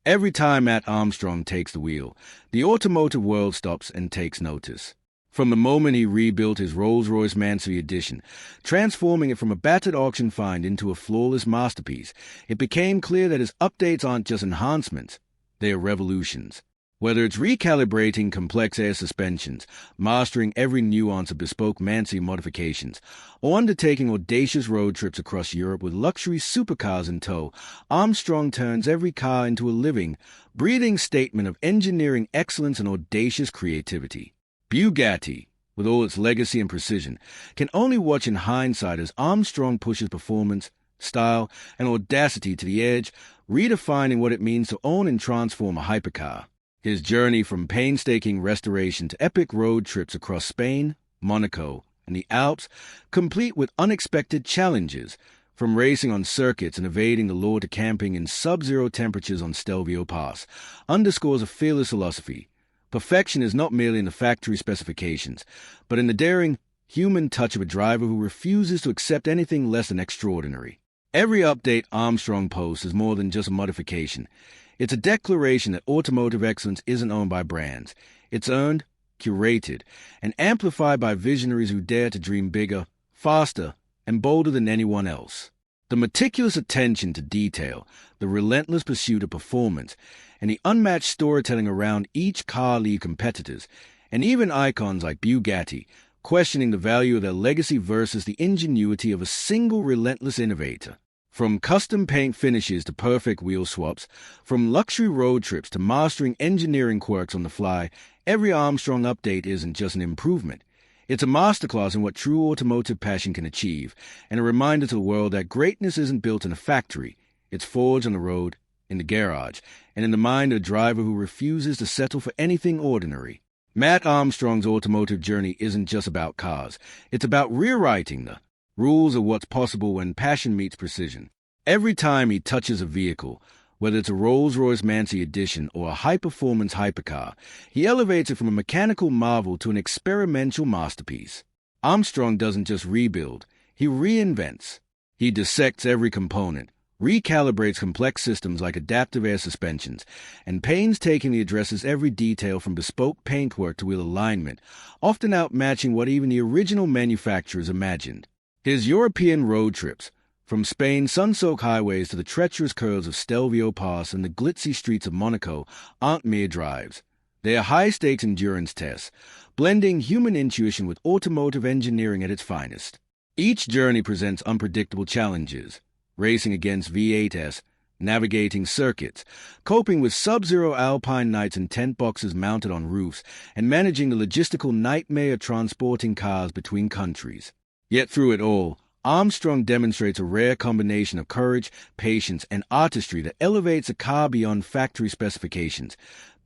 Every time Matt Armstrong takes the wheel, the automotive world stops and takes notice. From the moment he rebuilt his Rolls-Royce Mansory edition, transforming it from a battered auction find into a flawless masterpiece, it became clear that his updates aren't just enhancements, they are revolutions. Whether it's recalibrating complex air suspensions, mastering every nuance of bespoke Mansory modifications, or undertaking audacious road trips across Europe with luxury supercars in tow, Armstrong turns every car into a living, breathing statement of engineering excellence and audacious creativity. Bugatti, with all its legacy and precision, can only watch in hindsight as Armstrong pushes performance, style, and audacity to the edge, redefining what it means to own and transform a hypercar. His journey from painstaking restoration to epic road trips across Spain, Monaco, and the Alps, complete with unexpected challenges, from racing on circuits and evading the law to camping in sub-zero temperatures on Stelvio Pass, underscores a fearless philosophy. Perfection is not merely in the factory specifications, but in the daring, human touch of a driver who refuses to accept anything less than extraordinary. Every update Armstrong posts is more than just a modification. It's a declaration that automotive excellence isn't owned by brands. It's earned, curated, and amplified by visionaries who dare to dream bigger, faster, and bolder than anyone else. The meticulous attention to detail, the relentless pursuit of performance, and the unmatched storytelling around each car leave competitors, and even icons like Bugatti, questioning the value of their legacy versus the ingenuity of a single relentless innovator. From custom paint finishes to perfect wheel swaps, from luxury road trips to mastering engineering quirks on the fly, every Armstrong update isn't just an improvement. It's a masterclass in what true automotive passion can achieve, and a reminder to the world that greatness isn't built in a factory. It's forged on the road, in the garage, and in the mind of a driver who refuses to settle for anything ordinary. Matt Armstrong's automotive journey isn't just about cars. It's about rewriting the rules of what's possible when passion meets precision. Every time he touches a vehicle, whether it's a Rolls-Royce Mansory edition or a high-performance hypercar, he elevates it from a mechanical marvel to an experimental masterpiece. Armstrong doesn't just rebuild, he reinvents. He dissects every component, recalibrates complex systems like adaptive air suspensions, and painstakingly addresses every detail from bespoke paintwork to wheel alignment, often outmatching what even the original manufacturers imagined. His European road trips, from Spain's sun-soaked highways to the treacherous curves of Stelvio Pass and the glitzy streets of Monaco, aren't mere drives. They are high-stakes endurance tests, blending human intuition with automotive engineering at its finest. Each journey presents unpredictable challenges, racing against V8s, navigating circuits, coping with sub-zero alpine nights in tent boxes mounted on roofs, and managing the logistical nightmare of transporting cars between countries. Yet through it all, Armstrong demonstrates a rare combination of courage, patience, and artistry that elevates a car beyond factory specifications.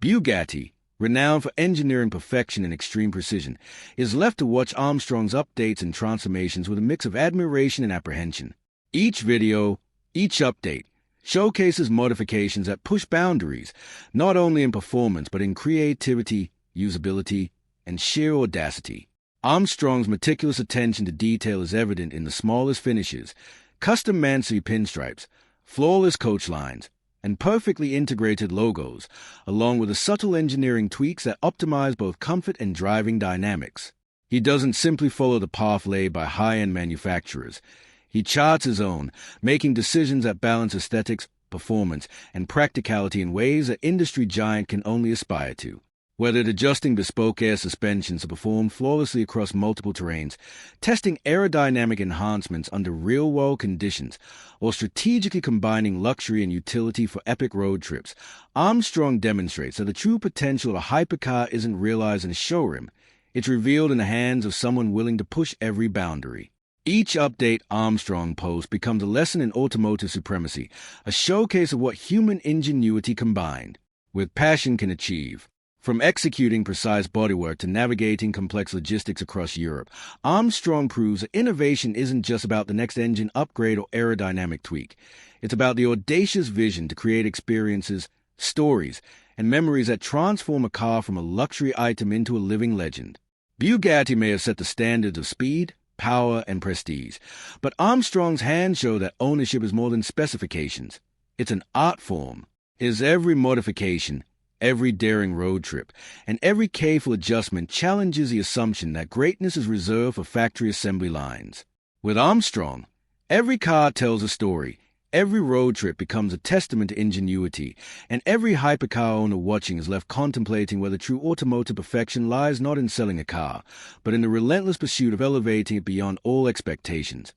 Bugatti, renowned for engineering perfection and extreme precision, is left to watch Armstrong's updates and transformations with a mix of admiration and apprehension. Each video, each update, showcases modifications that push boundaries, not only in performance but in creativity, usability, and sheer audacity. Armstrong's meticulous attention to detail is evident in the smallest finishes, custom Mansory pinstripes, flawless coach lines, and perfectly integrated logos, along with the subtle engineering tweaks that optimize both comfort and driving dynamics. He doesn't simply follow the path laid by high-end manufacturers. He charts his own, making decisions that balance aesthetics, performance, and practicality in ways that industry giant can only aspire to. Whether it's adjusting bespoke air suspensions to perform flawlessly across multiple terrains, testing aerodynamic enhancements under real-world conditions, or strategically combining luxury and utility for epic road trips, Armstrong demonstrates that the true potential of a hypercar isn't realized in a showroom. It's revealed in the hands of someone willing to push every boundary. Each update Armstrong posts becomes a lesson in automotive supremacy, a showcase of what human ingenuity combined with passion can achieve. From executing precise bodywork to navigating complex logistics across Europe, Armstrong proves that innovation isn't just about the next engine upgrade or aerodynamic tweak. It's about the audacious vision to create experiences, stories, and memories that transform a car from a luxury item into a living legend. Bugatti may have set the standards of speed, power, and prestige, but Armstrong's hands show that ownership is more than specifications. It's an art form. His every modification, every daring road trip, and every careful adjustment challenges the assumption that greatness is reserved for factory assembly lines. With Armstrong, every car tells a story, every road trip becomes a testament to ingenuity, and every hypercar owner watching is left contemplating whether true automotive perfection lies not in selling a car, but in the relentless pursuit of elevating it beyond all expectations.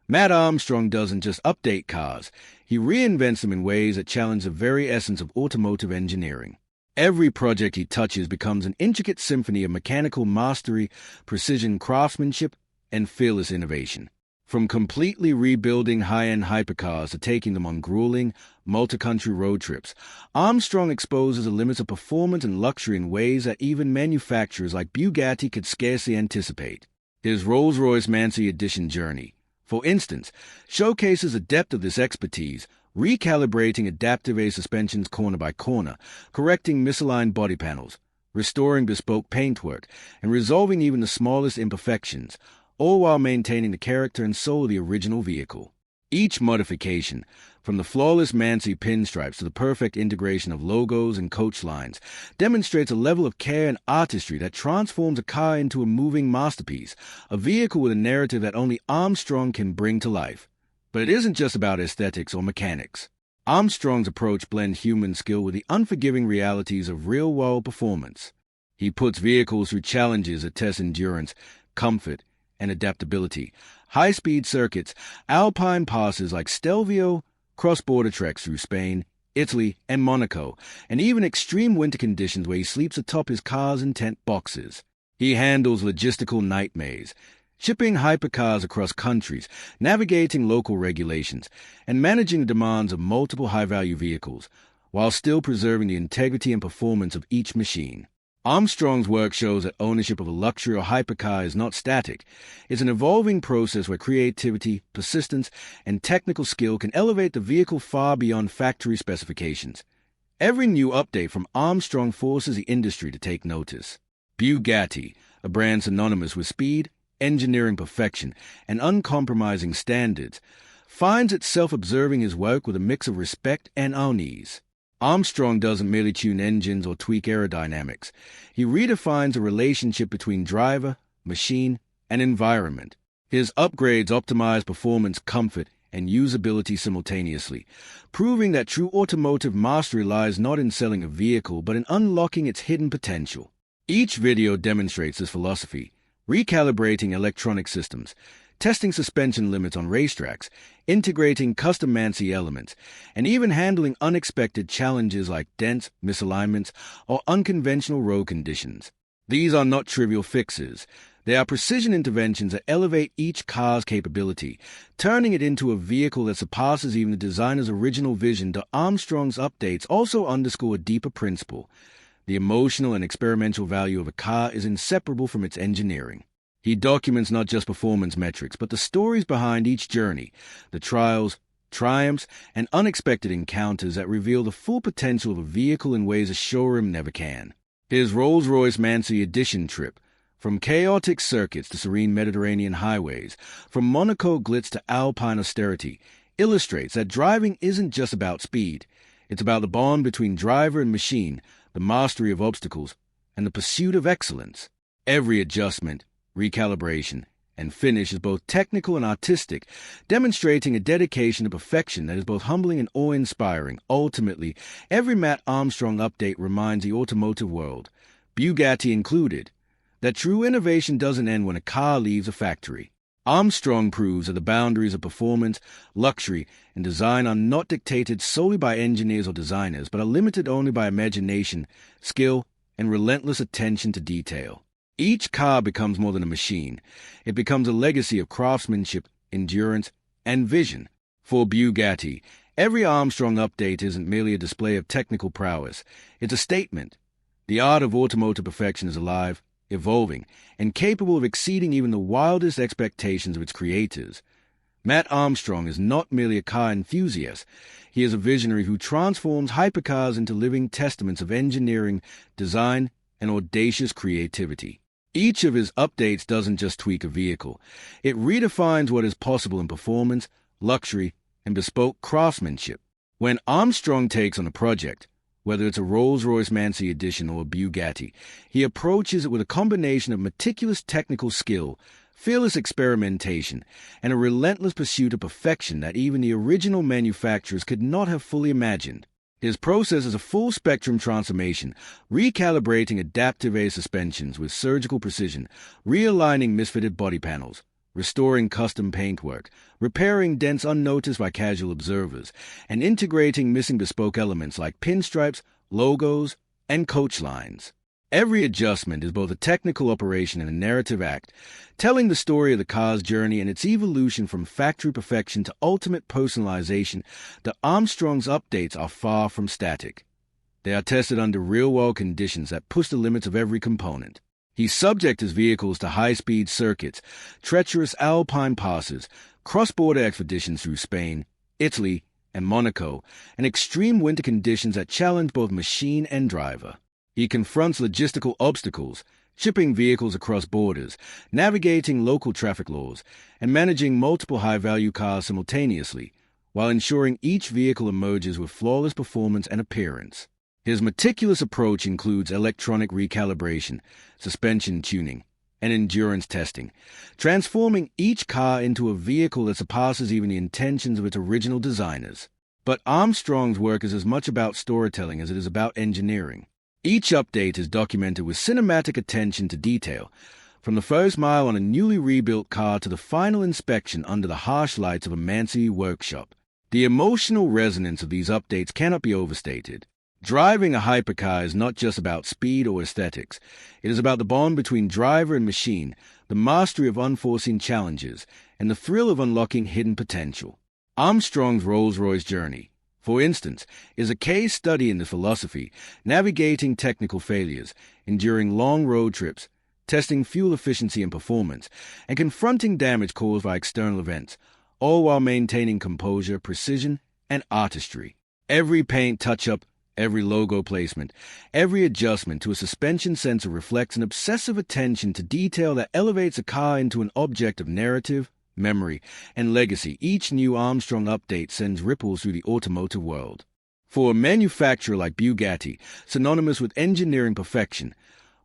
Matt Armstrong doesn't just update cars, he reinvents them in ways that challenge the very essence of automotive engineering. Every project he touches becomes an intricate symphony of mechanical mastery, precision craftsmanship, and fearless innovation. From completely rebuilding high-end hypercars to taking them on grueling, multi-country road trips, Armstrong exposes the limits of performance and luxury in ways that even manufacturers like Bugatti could scarcely anticipate. His Rolls-Royce Mansory edition journey, for instance, showcases the depth of this expertise, recalibrating adaptive A suspensions corner by corner, correcting misaligned body panels, restoring bespoke paintwork, and resolving even the smallest imperfections, all while maintaining the character and soul of the original vehicle. Each modification, from the flawless Mansory pinstripes to the perfect integration of logos and coach lines, demonstrates a level of care and artistry that transforms a car into a moving masterpiece, a vehicle with a narrative that only Armstrong can bring to life. But it isn't just about aesthetics or mechanics. Armstrong's approach blends human skill with the unforgiving realities of real-world performance. He puts vehicles through challenges that test endurance, comfort, and adaptability. High-speed circuits, alpine passes like Stelvio, cross-border treks through Spain, Italy, and Monaco, and even extreme winter conditions where he sleeps atop his car's in tent boxes. He handles logistical nightmares, shipping hypercars across countries, navigating local regulations, and managing the demands of multiple high-value vehicles, while still preserving the integrity and performance of each machine. Armstrong's work shows that ownership of a luxury or hypercar is not static. It's an evolving process where creativity, persistence, and technical skill can elevate the vehicle far beyond factory specifications. Every new update from Armstrong forces the industry to take notice. Bugatti, a brand synonymous with speed, engineering perfection, and uncompromising standards, finds itself observing his work with a mix of respect and unease. Armstrong doesn't merely tune engines or tweak aerodynamics. He redefines a relationship between driver, machine, and environment. His upgrades optimize performance, comfort, and usability simultaneously, proving that true automotive mastery lies not in selling a vehicle, but in unlocking its hidden potential. Each video demonstrates this philosophy, recalibrating electronic systems, testing suspension limits on racetracks, integrating custom Mansory elements, and even handling unexpected challenges like dents, misalignments, or unconventional road conditions. These are not trivial fixes. They are precision interventions that elevate each car's capability, turning it into a vehicle that surpasses even the designer's original vision. The Armstrong's updates also underscore a deeper principle. The emotional and experimental value of a car is inseparable from its engineering. He documents not just performance metrics, but the stories behind each journey, the trials, triumphs, and unexpected encounters that reveal the full potential of a vehicle in ways a showroom never can. His Rolls-Royce Mansory edition trip, from chaotic circuits to serene Mediterranean highways, from Monaco glitz to Alpine austerity, illustrates that driving isn't just about speed. It's about the bond between driver and machine, the mastery of obstacles, and the pursuit of excellence. Every adjustment, recalibration, and finish is both technical and artistic, demonstrating a dedication to perfection that is both humbling and awe-inspiring. Ultimately, every Matt Armstrong update reminds the automotive world, Bugatti included, that true innovation doesn't end when a car leaves a factory. Armstrong proves that the boundaries of performance, luxury, and design are not dictated solely by engineers or designers, but are limited only by imagination, skill, and relentless attention to detail. Each car becomes more than a machine. It becomes a legacy of craftsmanship, endurance, and vision. For Bugatti, every Armstrong update isn't merely a display of technical prowess. It's a statement. The art of automotive perfection is alive, evolving, and capable of exceeding even the wildest expectations of its creators. Matt Armstrong is not merely a car enthusiast. He is a visionary who transforms hypercars into living testaments of engineering, design, and audacious creativity. Each of his updates doesn't just tweak a vehicle. It redefines what is possible in performance, luxury, and bespoke craftsmanship. When Armstrong takes on a project, whether it's a Rolls-Royce Mansory edition or a Bugatti, he approaches it with a combination of meticulous technical skill, fearless experimentation, and a relentless pursuit of perfection that even the original manufacturers could not have fully imagined. His process is a full-spectrum transformation, recalibrating adaptive air suspensions with surgical precision, realigning misfitted body panels, restoring custom paintwork, repairing dents unnoticed by casual observers, and integrating missing bespoke elements like pinstripes, logos, and coach lines. Every adjustment is both a technical operation and a narrative act, telling the story of the car's journey and its evolution from factory perfection to ultimate personalization. The Armstrong's updates are far from static. They are tested under real-world conditions that push the limits of every component. He subjects his vehicles to high-speed circuits, treacherous alpine passes, cross-border expeditions through Spain, Italy, and Monaco, and extreme winter conditions that challenge both machine and driver. He confronts logistical obstacles, shipping vehicles across borders, navigating local traffic laws, and managing multiple high-value cars simultaneously, while ensuring each vehicle emerges with flawless performance and appearance. His meticulous approach includes electronic recalibration, suspension tuning, and endurance testing, transforming each car into a vehicle that surpasses even the intentions of its original designers. But Armstrong's work is as much about storytelling as it is about engineering. Each update is documented with cinematic attention to detail, from the first mile on a newly rebuilt car to the final inspection under the harsh lights of a Mansory workshop. The emotional resonance of these updates cannot be overstated. Driving a hypercar is not just about speed or aesthetics. It is about the bond between driver and machine, the mastery of unforeseen challenges, and the thrill of unlocking hidden potential. Armstrong's Rolls-Royce journey, for instance, is a case study in this philosophy, navigating technical failures, enduring long road trips, testing fuel efficiency and performance, and confronting damage caused by external events, all while maintaining composure, precision, and artistry. Every paint touch-up, every logo placement, every adjustment to a suspension sensor reflects an obsessive attention to detail that elevates a car into an object of narrative, memory, and legacy. Each new Armstrong update sends ripples through the automotive world. For a manufacturer like Bugatti, synonymous with engineering perfection,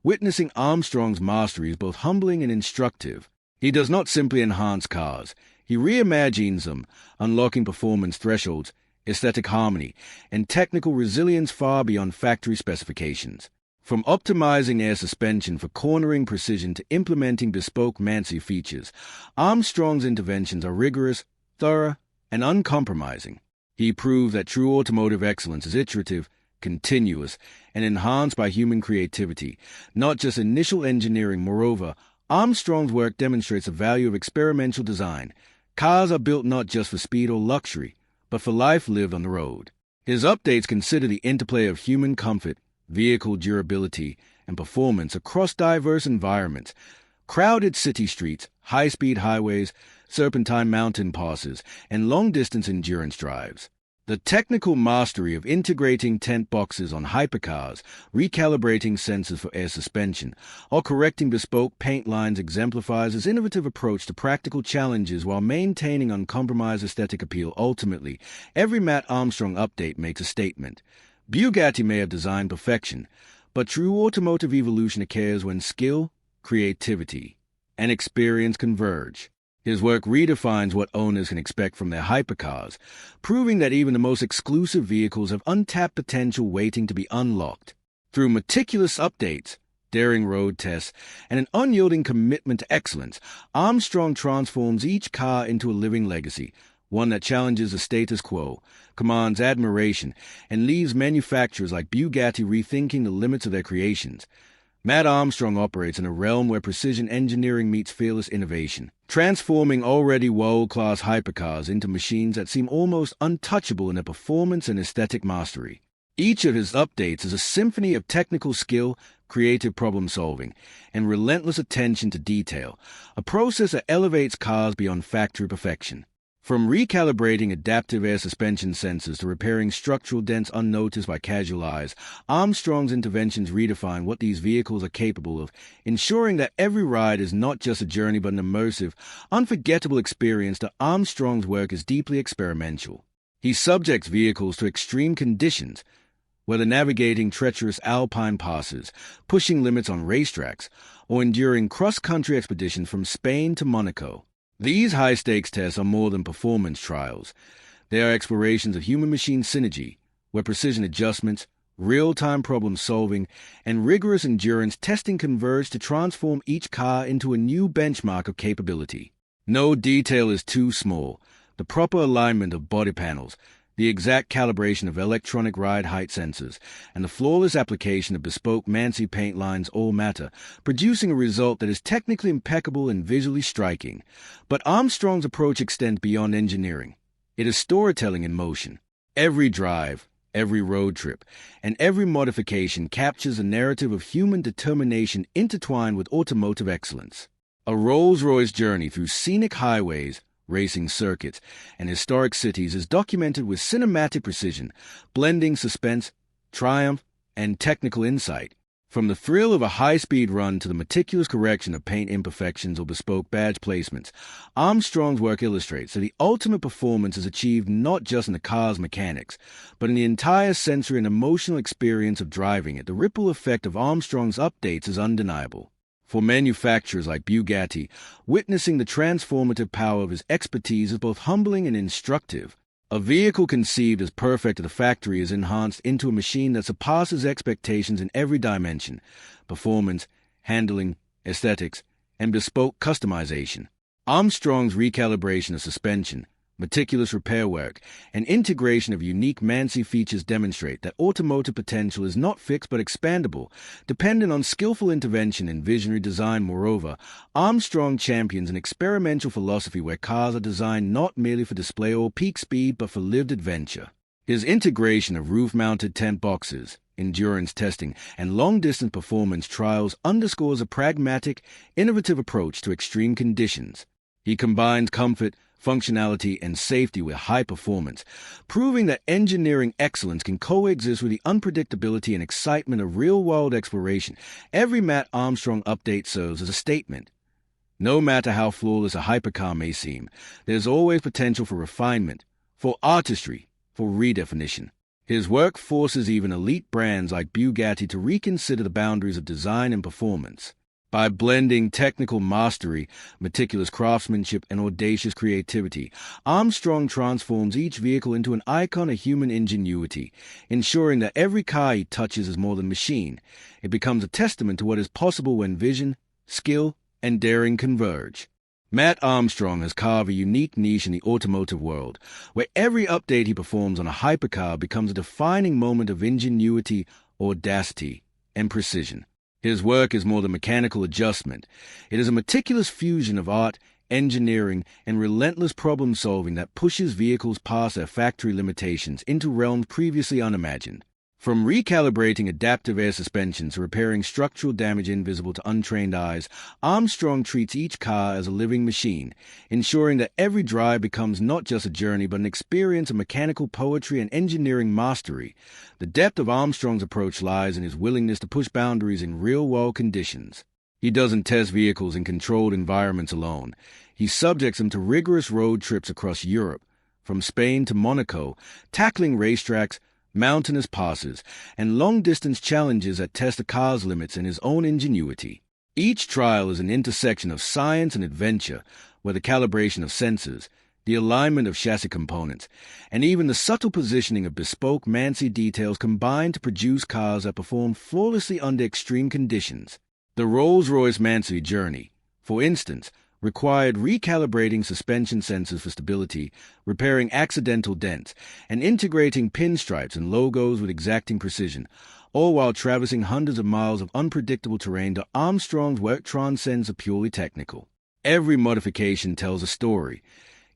witnessing Armstrong's mastery is both humbling and instructive. He does not simply enhance cars. He reimagines them, unlocking performance thresholds, aesthetic harmony, and technical resilience far beyond factory specifications. From optimizing air suspension for cornering precision to implementing bespoke Mansory features, Armstrong's interventions are rigorous, thorough, and uncompromising. He proved that true automotive excellence is iterative, continuous, and enhanced by human creativity, not just initial engineering. Moreover, Armstrong's work demonstrates the value of experimental design. Cars are built not just for speed or luxury, but for life lived on the road. His updates consider the interplay of human comfort, vehicle durability, and performance across diverse environments, crowded city streets, high-speed highways, serpentine mountain passes, and long-distance endurance drives. The technical mastery of integrating tent boxes on hypercars, recalibrating sensors for air suspension, or correcting bespoke paint lines exemplifies his innovative approach to practical challenges while maintaining uncompromised aesthetic appeal. Ultimately, every Matt Armstrong update makes a statement. Bugatti may have designed perfection, but true automotive evolution occurs when skill, creativity, and experience converge. His work redefines what owners can expect from their hypercars, proving that even the most exclusive vehicles have untapped potential waiting to be unlocked. Through meticulous updates, daring road tests, and an unyielding commitment to excellence, Armstrong transforms each car into a living legacy, one that challenges the status quo, commands admiration, and leaves manufacturers like Bugatti rethinking the limits of their creations. Matt Armstrong operates in a realm where precision engineering meets fearless innovation, transforming already world-class hypercars into machines that seem almost untouchable in their performance and aesthetic mastery. Each of his updates is a symphony of technical skill, creative problem-solving, and relentless attention to detail, a process that elevates cars beyond factory perfection. From recalibrating adaptive air suspension sensors to repairing structural dents unnoticed by casual eyes, Armstrong's interventions redefine what these vehicles are capable of, ensuring that every ride is not just a journey but an immersive, unforgettable experience. That Armstrong's work is deeply experimental. He subjects vehicles to extreme conditions, whether navigating treacherous alpine passes, pushing limits on racetracks, or enduring cross-country expeditions from Spain to Monaco. These high-stakes tests are more than performance trials. They are explorations of human-machine synergy, where precision adjustments, real-time problem-solving, and rigorous endurance testing converge to transform each car into a new benchmark of capability. No detail is too small. The proper alignment of body panels, the exact calibration of electronic ride height sensors, and the flawless application of bespoke Mansory paint lines all matter, producing a result that is technically impeccable and visually striking. But Armstrong's approach extends beyond engineering. It is storytelling in motion. Every drive, every road trip, and every modification captures a narrative of human determination intertwined with automotive excellence. A Rolls-Royce journey through scenic highways, racing circuits, and historic cities is documented with cinematic precision, blending suspense, triumph, and technical insight. From the thrill of a high-speed run to the meticulous correction of paint imperfections or bespoke badge placements, Armstrong's work illustrates that the ultimate performance is achieved not just in the car's mechanics, but in the entire sensory and emotional experience of driving it. The ripple effect of Armstrong's updates is undeniable. For manufacturers like Bugatti, witnessing the transformative power of his expertise is both humbling and instructive. A vehicle conceived as perfect at the factory is enhanced into a machine that surpasses expectations in every dimension: performance, handling, aesthetics, and bespoke customization. Armstrong's recalibration of suspension, meticulous repair work, and integration of unique Mansory features demonstrate that automotive potential is not fixed but expandable, dependent on skillful intervention and visionary design. Moreover, Armstrong champions an experimental philosophy where cars are designed not merely for display or peak speed but for lived adventure. His integration of roof-mounted tent boxes, endurance testing, and long-distance performance trials underscores a pragmatic, innovative approach to extreme conditions. He combines comfort, functionality, and safety with high performance, proving that engineering excellence can coexist with the unpredictability and excitement of real-world exploration. Every Matt Armstrong update serves as a statement. No matter how flawless a hypercar may seem, there's always potential for refinement, for artistry, for redefinition. His work forces even elite brands like Bugatti to reconsider the boundaries of design and performance. By blending technical mastery, meticulous craftsmanship, and audacious creativity, Armstrong transforms each vehicle into an icon of human ingenuity, ensuring that every car he touches is more than machine. It becomes a testament to what is possible when vision, skill, and daring converge. Matt Armstrong has carved a unique niche in the automotive world, where every update he performs on a hypercar becomes a defining moment of ingenuity, audacity, and precision. His work is more than mechanical adjustment. It is a meticulous fusion of art, engineering, and relentless problem-solving that pushes vehicles past their factory limitations into realms previously unimagined. From recalibrating adaptive air suspension to repairing structural damage invisible to untrained eyes, Armstrong treats each car as a living machine, ensuring that every drive becomes not just a journey but an experience of mechanical poetry and engineering mastery. The depth of Armstrong's approach lies in his willingness to push boundaries in real-world conditions. He doesn't test vehicles in controlled environments alone. He subjects them to rigorous road trips across Europe, from Spain to Monaco, tackling racetracks, mountainous passes, and long-distance challenges that test the car's limits and his own ingenuity. Each trial is an intersection of science and adventure, where the calibration of sensors, the alignment of chassis components, and even the subtle positioning of bespoke Mansory details combine to produce cars that perform flawlessly under extreme conditions. The Rolls-Royce Mansory journey, for instance, required recalibrating suspension sensors for stability, repairing accidental dents, and integrating pinstripes and logos with exacting precision, all while traversing hundreds of miles of unpredictable terrain. Armstrong's work transcends the purely technical. Every modification tells a story,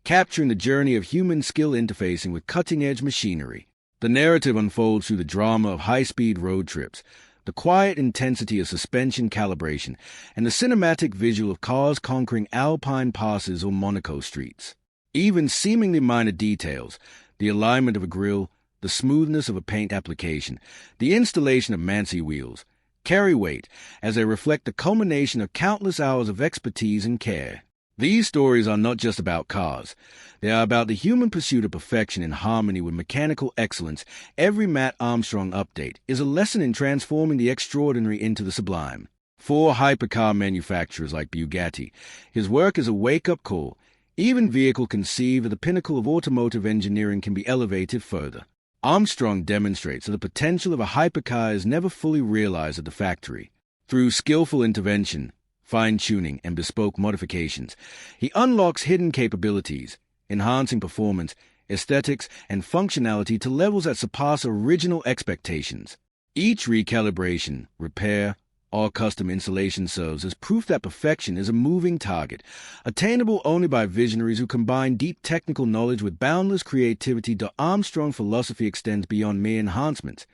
capturing the journey of human skill interfacing with cutting-edge machinery. The narrative unfolds through the drama of high-speed road trips, the quiet intensity of suspension calibration, and the cinematic visual of cars conquering alpine passes or Monaco streets. Even seemingly minor details, the alignment of a grille, the smoothness of a paint application, the installation of Mansory wheels, carry weight as they reflect the culmination of countless hours of expertise and care. These stories are not just about cars. They are about the human pursuit of perfection in harmony with mechanical excellence. Every Matt Armstrong update is a lesson in transforming the extraordinary into the sublime. For hypercar manufacturers like Bugatti, his work is a wake-up call. Even vehicle conceived at the pinnacle of automotive engineering can be elevated further. Armstrong demonstrates that the potential of a hypercar is never fully realized at the factory. Through skillful intervention, fine-tuning, and bespoke modifications, he unlocks hidden capabilities, enhancing performance, aesthetics, and functionality to levels that surpass original expectations. Each recalibration, repair, or custom installation serves as proof that perfection is a moving target, attainable only by visionaries who combine deep technical knowledge with boundless creativity. The Armstrong philosophy extends beyond mere enhancements.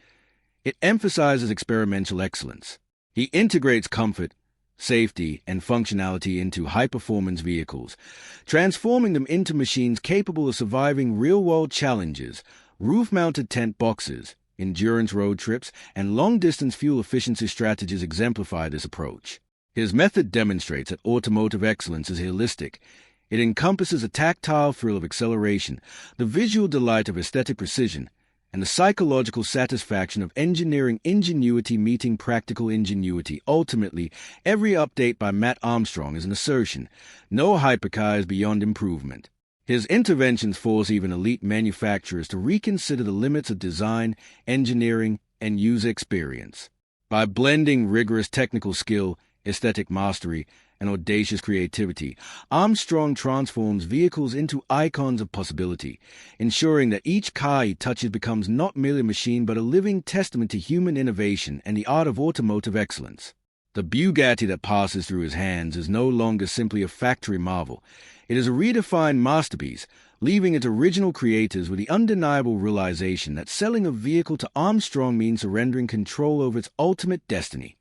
It emphasizes experimental excellence. He integrates comfort, safety, and functionality into high-performance vehicles, transforming them into machines capable of surviving real-world challenges. Roof-mounted tent boxes, endurance road trips, and long-distance fuel efficiency strategies exemplify this approach. His method demonstrates that automotive excellence is holistic. It encompasses a tactile thrill of acceleration, the visual delight of aesthetic precision, and the psychological satisfaction of engineering ingenuity meeting practical ingenuity. Ultimately, every update by Matt Armstrong is an assertion. No hypercar is beyond improvement. His interventions force even elite manufacturers to reconsider the limits of design, engineering, and user experience. By blending rigorous technical skill, aesthetic mastery, and audacious creativity, Armstrong transforms vehicles into icons of possibility, ensuring that each car he touches becomes not merely a machine but a living testament to human innovation and the art of automotive excellence. The Bugatti that passes through his hands is no longer simply a factory marvel. It is a redefined masterpiece, leaving its original creators with the undeniable realization that selling a vehicle to Armstrong means surrendering control over its ultimate destiny.